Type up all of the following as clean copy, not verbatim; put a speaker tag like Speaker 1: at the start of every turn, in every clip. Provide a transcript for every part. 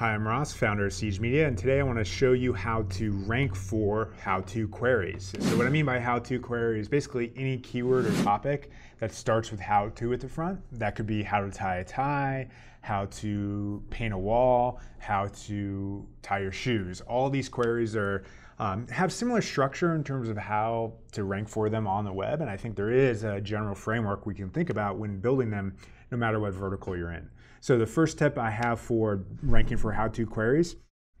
Speaker 1: Hi, I'm Ross, founder of Siege Media, and today I want to show you how to rank for how-to queries. So what I mean by how-to query is basically any keyword or topic that starts with how-to at the front. That could be how to tie a tie, how to paint a wall, how to tie your shoes. All these queries are have similar structure in terms of how to rank for them on the web, and I think there is a general framework we can think about when building them, no matter what vertical you're in. So the first tip I have for ranking for how-to queries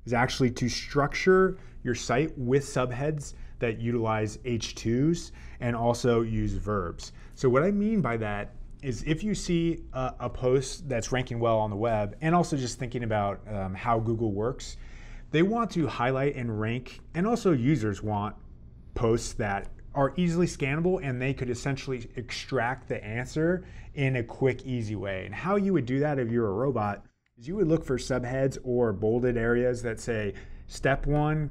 Speaker 1: is actually to structure your site with subheads that utilize H2s and also use verbs. So what I mean by that is if you see a post that's ranking well on the web, and also just thinking about how Google works, they want to highlight and rank, and also users want posts that are easily scannable and they could essentially extract the answer in a quick, easy way. And how you would do that if you're a robot is you would look for subheads or bolded areas that say step 1,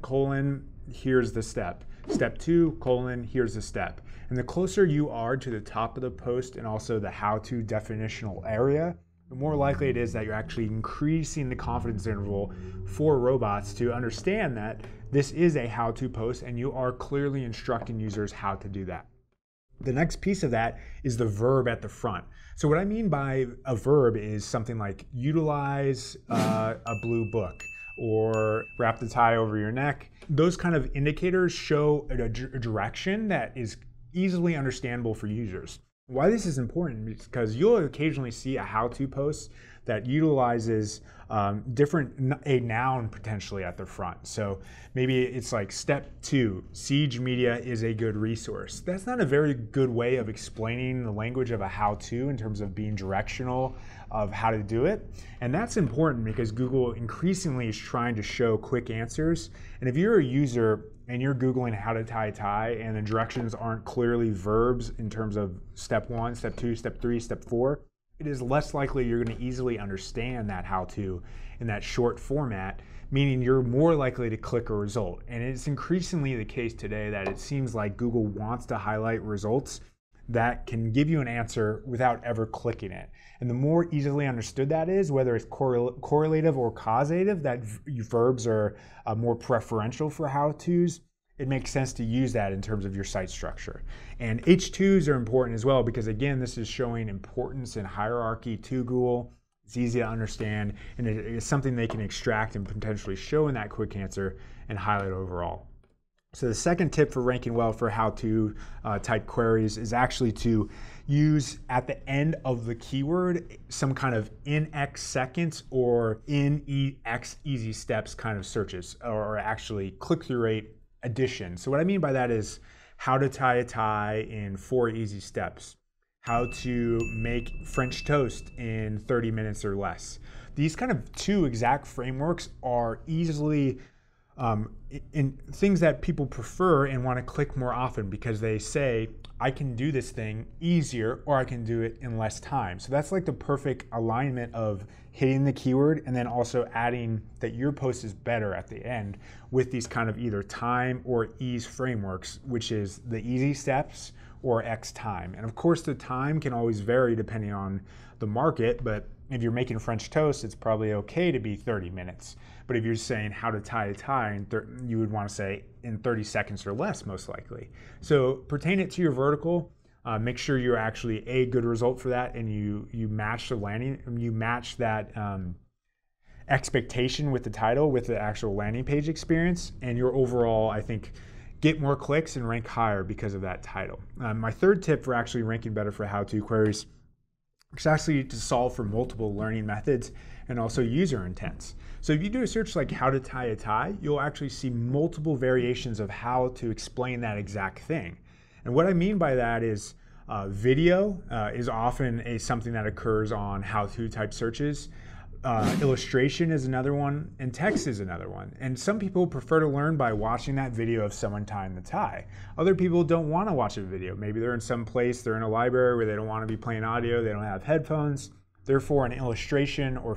Speaker 1: here's the step. Step 2, here's the step. And the closer you are to the top of the post and also the how-to definitional area, the more likely it is that you're actually increasing the confidence interval for robots to understand that this is a how-to post and you are clearly instructing users how to do that. The next piece of that is the verb at the front. So what I mean by a verb is something like utilize a blue book or wrap the tie over your neck. Those kind of indicators show a direction that is easily understandable for users. Why this is important is because you'll occasionally see a how-to post that utilizes a noun potentially at the front. So maybe it's like step 2, Siege Media is a good resource. That's not a very good way of explaining the language of a how-to in terms of being directional of how to do it. And that's important because Google increasingly is trying to show quick answers. And if you're a user and you're Googling how to tie a tie and the directions aren't clearly verbs in terms of step 1, step 2, step 3, step 4, it is less likely you're going to easily understand that how-to in that short format, meaning you're more likely to click a result. And it's increasingly the case today that it seems like Google wants to highlight results that can give you an answer without ever clicking it. And the more easily understood that is, whether it's correlative or causative, that verbs are more preferential for how-tos, it makes sense to use that in terms of your site structure. And H2s are important as well because, again, this is showing importance and hierarchy to Google. It's easy to understand, and it's something they can extract and potentially show in that quick answer and highlight overall. So the second tip for ranking well for how-to type queries is actually to use at the end of the keyword some kind of in X seconds or in X easy steps kind of searches, or actually click-through rate addition. So what I mean by that is how to tie a tie in 4 easy steps, how to make French toast in 30 minutes or less. These kind of 2 exact frameworks are easily in things that people prefer and want to click more often because they say, I can do this thing easier or I can do it in less time. So that's like the perfect alignment of hitting the keyword and then also adding that your post is better at the end with these kind of either time or ease frameworks, which is the easy steps or X time. And of course the time can always vary depending on the market, but if you're making French toast, it's probably okay to be 30 minutes. But if you're saying how to tie a tie, you would want to say in 30 seconds or less, most likely. So pertain it to your vertical. Make sure you're actually a good result for that, and you match that expectation with the title with the actual landing page experience, and your overall, I think, get more clicks and rank higher because of that title. My third tip for actually ranking better for how-to queries is actually to solve for multiple learning methods and also user intents. So if you do a search like how to tie a tie, you'll actually see multiple variations of how to explain that exact thing. And what I mean by that is video is often something that occurs on how-to type searches. Illustration is another one, and text is another one. And some people prefer to learn by watching that video of someone tying the tie. Other people don't want to watch a video. Maybe they're in some place, they're in a library where they don't want to be playing audio, they don't have headphones. Therefore, an illustration or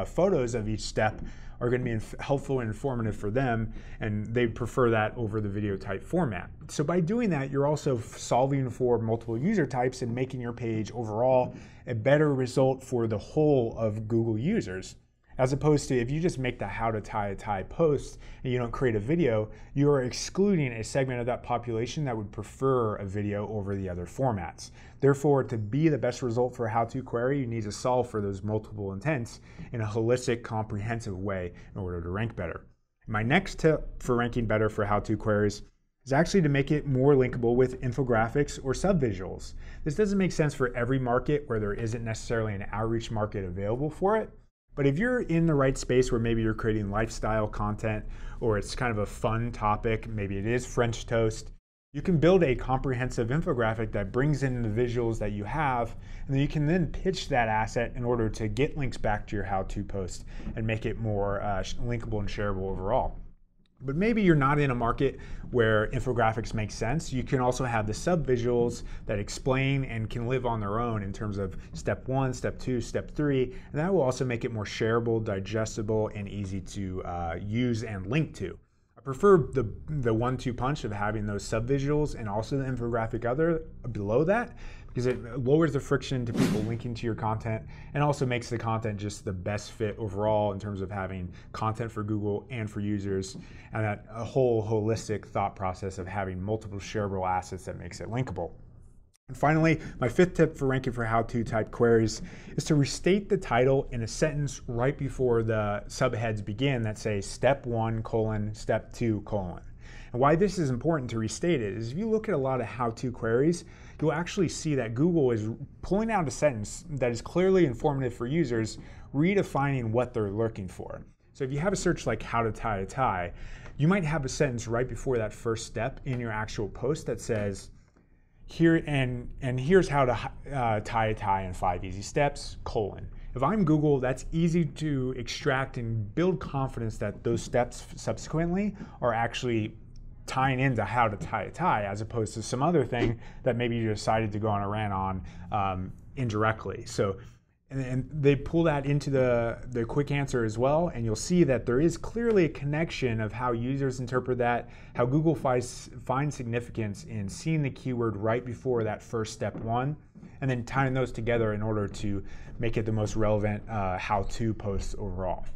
Speaker 1: photos of each step are going to be helpful and informative for them, and they prefer that over the video type format. So by doing that, you're also solving for multiple user types and making your page overall a better result for the whole of Google users. As opposed to if you just make the how to tie a tie post and you don't create a video, you are excluding a segment of that population that would prefer a video over the other formats. Therefore, to be the best result for a how-to query, you need to solve for those multiple intents in a holistic, comprehensive way in order to rank better. My next tip for ranking better for how-to queries is actually to make it more linkable with infographics or sub-visuals. This doesn't make sense for every market where there isn't necessarily an outreach market available for it. But if you're in the right space where maybe you're creating lifestyle content or it's kind of a fun topic, maybe it is French toast, you can build a comprehensive infographic that brings in the visuals that you have, and then you can then pitch that asset in order to get links back to your how-to post and make it more linkable and shareable overall. But maybe you're not in a market where infographics make sense. You can also have the sub-visuals that explain and can live on their own in terms of step 1, step 2, step 3, and that will also make it more shareable, digestible, and easy to use and link to. I prefer the 1-2 punch of having those sub-visuals and also the infographic below that, because it lowers the friction to people linking to your content and also makes the content just the best fit overall in terms of having content for Google and for users, and that a whole holistic thought process of having multiple shareable assets that makes it linkable. And finally, my 5th tip for ranking for how-to type queries is to restate the title in a sentence right before the subheads begin that say step 1, step 2, . And why this is important to restate it is if you look at a lot of how-to queries, you'll actually see that Google is pulling out a sentence that is clearly informative for users, redefining what they're looking for. So if you have a search like how to tie a tie, you might have a sentence right before that first step in your actual post that says, here's how to tie a tie in 5 easy steps, . If I'm Google, that's easy to extract and build confidence that those steps subsequently are actually tying into how to tie a tie, as opposed to some other thing that maybe you decided to go on a rant on indirectly. So, and they pull that into the quick answer as well, and you'll see that there is clearly a connection of how users interpret that, how Google finds significance in seeing the keyword right before that first step 1, and then tying those together in order to make it the most relevant how-to post overall.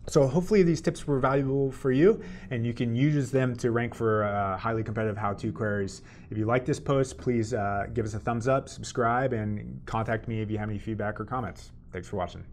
Speaker 1: So hopefully these tips were valuable for you and you can use them to rank for highly competitive how-to queries. If you like this post, please give us a thumbs up, subscribe, and contact me if you have any feedback or comments. Thanks for watching.